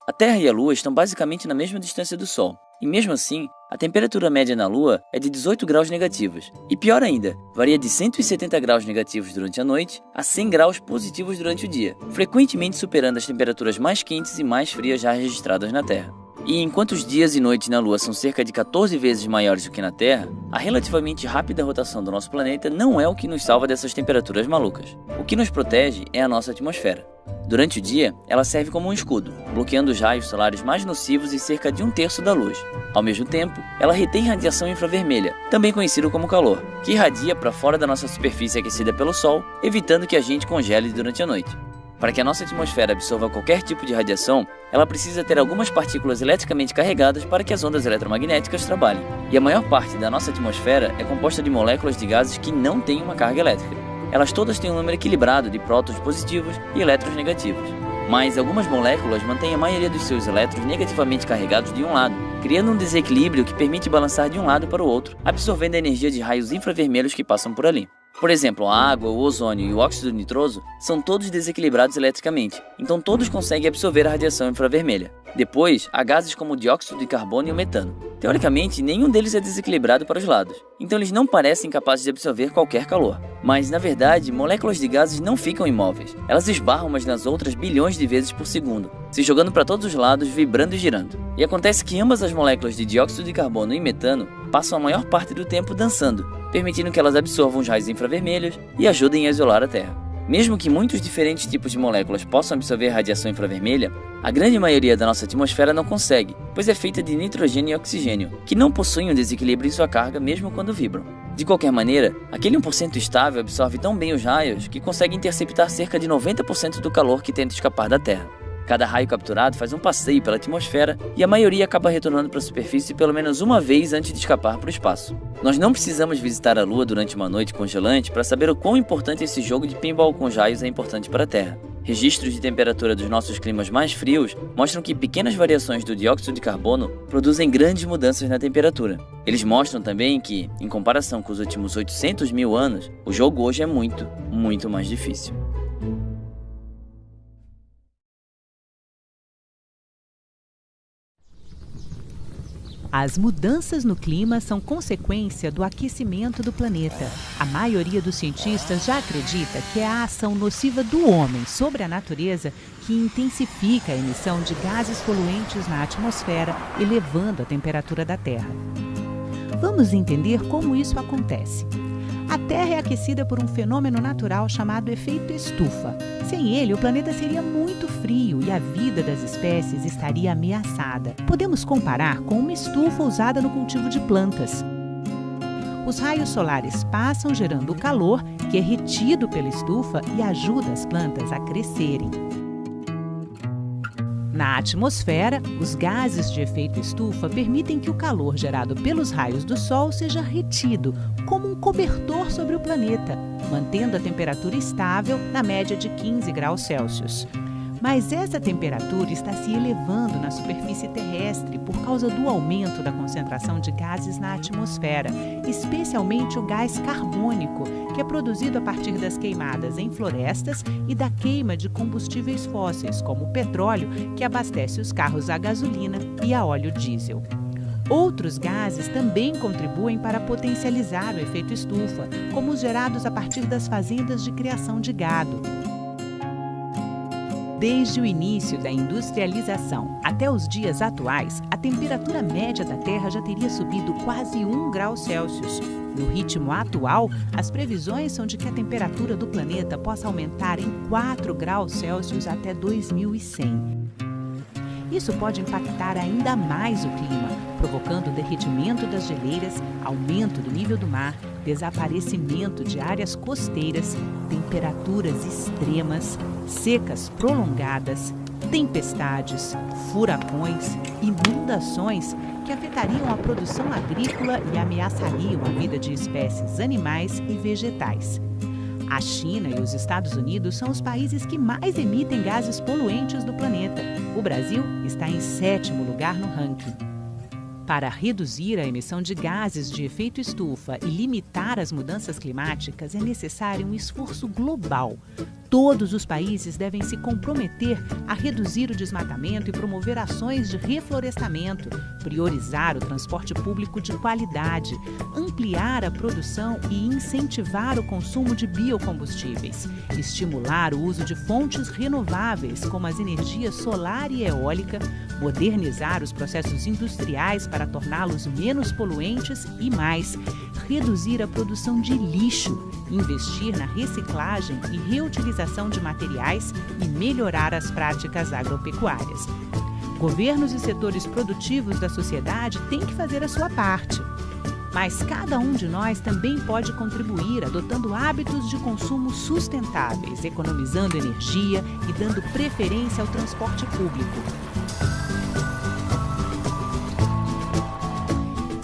A Terra e a Lua estão basicamente na mesma distância do Sol, e mesmo assim, a temperatura média na Lua é de 18 graus negativos. E pior ainda, varia de 170 graus negativos durante a noite a 100 graus positivos durante o dia, frequentemente superando as temperaturas mais quentes e mais frias já registradas na Terra. E enquanto os dias e noites na Lua são cerca de 14 vezes maiores do que na Terra, a relativamente rápida rotação do nosso planeta não é o que nos salva dessas temperaturas malucas. O que nos protege é a nossa atmosfera. Durante o dia, ela serve como um escudo, bloqueando os raios solares mais nocivos e cerca de 1/3 da luz. Ao mesmo tempo, ela retém radiação infravermelha, também conhecido como calor, que irradia para fora da nossa superfície aquecida pelo Sol, evitando que a gente congele durante a noite. Para que a nossa atmosfera absorva qualquer tipo de radiação, ela precisa ter algumas partículas eletricamente carregadas para que as ondas eletromagnéticas trabalhem. E a maior parte da nossa atmosfera é composta de moléculas de gases que não têm uma carga elétrica. Elas todas têm um número equilibrado de prótons positivos e elétrons negativos. Mas algumas moléculas mantêm a maioria dos seus elétrons negativamente carregados de um lado, criando um desequilíbrio que permite balançar de um lado para o outro, absorvendo a energia de raios infravermelhos que passam por ali. Por exemplo, a água, o ozônio e o óxido nitroso são todos desequilibrados eletricamente, então todos conseguem absorver a radiação infravermelha. Depois, há gases como o dióxido de carbono e o metano. Teoricamente, nenhum deles é desequilibrado para os lados, então eles não parecem capazes de absorver qualquer calor. Mas, na verdade, moléculas de gases não ficam imóveis. Elas esbarram umas nas outras bilhões de vezes por segundo, se jogando para todos os lados, vibrando e girando. E acontece que ambas as moléculas de dióxido de carbono e metano passam a maior parte do tempo dançando, permitindo que elas absorvam os raios infravermelhos e ajudem a isolar a Terra. Mesmo que muitos diferentes tipos de moléculas possam absorver radiação infravermelha, a grande maioria da nossa atmosfera não consegue, pois é feita de nitrogênio e oxigênio, que não possuem um desequilíbrio em sua carga mesmo quando vibram. De qualquer maneira, aquele 1% estável absorve tão bem os raios que consegue interceptar cerca de 90% do calor que tenta escapar da Terra. Cada raio capturado faz um passeio pela atmosfera e a maioria acaba retornando para a superfície pelo menos uma vez antes de escapar para o espaço. Nós não precisamos visitar a Lua durante uma noite congelante para saber o quão importante esse jogo de pinball com os raios é importante para a Terra. Registros de temperatura dos nossos climas mais frios mostram que pequenas variações do dióxido de carbono produzem grandes mudanças na temperatura. Eles mostram também que, em comparação com os últimos 800 mil anos, o jogo hoje é muito, muito mais difícil. As mudanças no clima são consequência do aquecimento do planeta. A maioria dos cientistas já acredita que é a ação nociva do homem sobre a natureza que intensifica a emissão de gases poluentes na atmosfera, elevando a temperatura da Terra. Vamos entender como isso acontece. A Terra é aquecida por um fenômeno natural chamado efeito estufa. Sem ele, o planeta seria muito frio e a vida das espécies estaria ameaçada. Podemos comparar com uma estufa usada no cultivo de plantas. Os raios solares passam gerando calor, que é retido pela estufa e ajuda as plantas a crescerem. Na atmosfera, os gases de efeito estufa permitem que o calor gerado pelos raios do Sol seja retido, como um cobertor sobre o planeta, mantendo a temperatura estável na média de 15 graus Celsius. Mas essa temperatura está se elevando na superfície terrestre por causa do aumento da concentração de gases na atmosfera, especialmente o gás carbônico, que é produzido a partir das queimadas em florestas e da queima de combustíveis fósseis, como o petróleo, que abastece os carros a gasolina e a óleo diesel. Outros gases também contribuem para potencializar o efeito estufa, como os gerados a partir das fazendas de criação de gado. Desde o início da industrialização até os dias atuais, a temperatura média da Terra já teria subido quase 1 grau Celsius. No ritmo atual, as previsões são de que a temperatura do planeta possa aumentar em 4 graus Celsius até 2100. Isso pode impactar ainda mais o clima, provocando o derretimento das geleiras, aumento do nível do mar, desaparecimento de áreas costeiras, temperaturas extremas, secas prolongadas, tempestades, furacões, inundações que afetariam a produção agrícola e ameaçariam a vida de espécies animais e vegetais. A China e os Estados Unidos são os países que mais emitem gases poluentes do planeta. O Brasil está em 7º lugar no ranking. Para reduzir a emissão de gases de efeito estufa e limitar as mudanças climáticas, é necessário um esforço global. Todos os países devem se comprometer a reduzir o desmatamento e promover ações de reflorestamento, priorizar o transporte público de qualidade, ampliar a produção e incentivar o consumo de biocombustíveis, estimular o uso de fontes renováveis, como as energias solar e eólica, modernizar os processos industriais para torná-los menos poluentes e mais, reduzir a produção de lixo, investir na reciclagem e reutilização de materiais e melhorar as práticas agropecuárias. Governos e setores produtivos da sociedade têm que fazer a sua parte. Mas cada um de nós também pode contribuir adotando hábitos de consumo sustentáveis, economizando energia e dando preferência ao transporte público.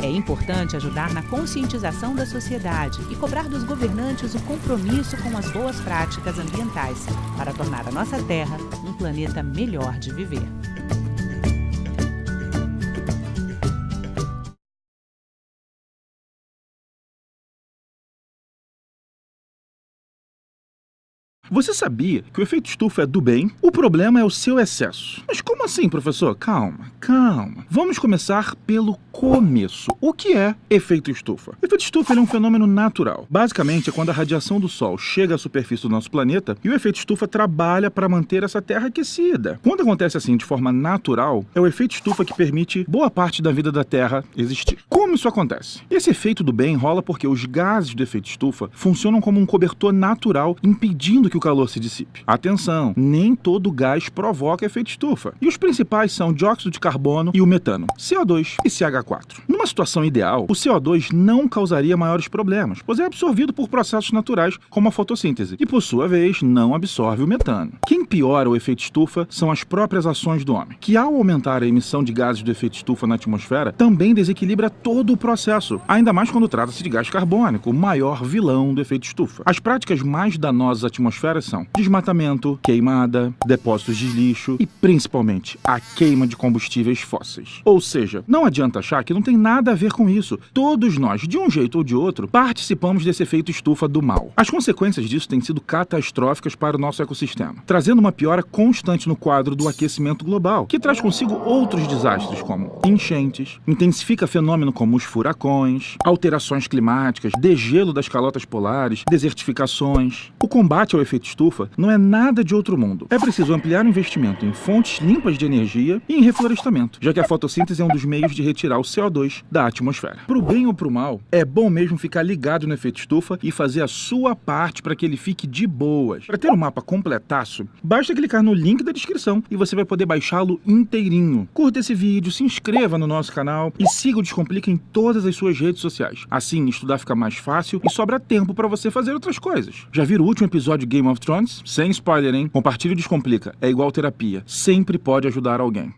É importante ajudar na conscientização da sociedade e cobrar dos governantes o compromisso com as boas práticas ambientais para tornar a nossa Terra um planeta melhor de viver. Você sabia que o efeito estufa é do bem? O problema é o seu excesso. Mas como assim, professor? Calma. Vamos começar pelo começo. O que é efeito estufa? O efeito estufa é um fenômeno natural. Basicamente, é quando a radiação do Sol chega à superfície do nosso planeta e o efeito estufa trabalha para manter essa Terra aquecida. Quando acontece assim de forma natural, é o efeito estufa que permite boa parte da vida da Terra existir. Como isso acontece? Esse efeito do bem rola porque os gases do efeito estufa funcionam como um cobertor natural, impedindo que o calor se dissipe. Atenção, nem todo gás provoca efeito estufa. E os principais são dióxido de carbono e o metano, CO2 e CH4. Numa situação ideal, o CO2 não causaria maiores problemas, pois é absorvido por processos naturais como a fotossíntese e, por sua vez, não absorve o metano. Quem piora o efeito estufa são as próprias ações do homem, que ao aumentar a emissão de gases do efeito estufa na atmosfera, também desequilibra todo o processo, ainda mais quando trata-se de gás carbônico, o maior vilão do efeito estufa. As práticas mais danosas à atmosfera são desmatamento, queimada, depósitos de lixo e, principalmente, a queima de combustíveis fósseis. Ou seja, não adianta achar que não tem nada a ver com isso. Todos nós, de um jeito ou de outro, participamos desse efeito estufa do mal. As consequências disso têm sido catastróficas para o nosso ecossistema, trazendo uma piora constante no quadro do aquecimento global, que traz consigo outros desastres como enchentes, intensifica fenômenos como os furacões, alterações climáticas, degelo das calotas polares, desertificações. O combate ao efeito estufa não é nada de outro mundo. É preciso ampliar o investimento em fontes limpas de energia e em reflorestamento, já que a fotossíntese é um dos meios de retirar o CO2 da atmosfera. Pro bem ou pro mal, é bom mesmo ficar ligado no efeito estufa e fazer a sua parte para que ele fique de boas. Para ter um mapa completaço, basta clicar no link da descrição e você vai poder baixá-lo inteirinho. Curta esse vídeo, se inscreva no nosso canal e siga o Descomplica em todas as suas redes sociais. Assim, estudar fica mais fácil e sobra tempo para você fazer outras coisas. Já viram o último episódio de Game of Thrones? Sem spoiler, hein? Compartilhe o Descomplica. É igual terapia. Sempre pode ajudar alguém.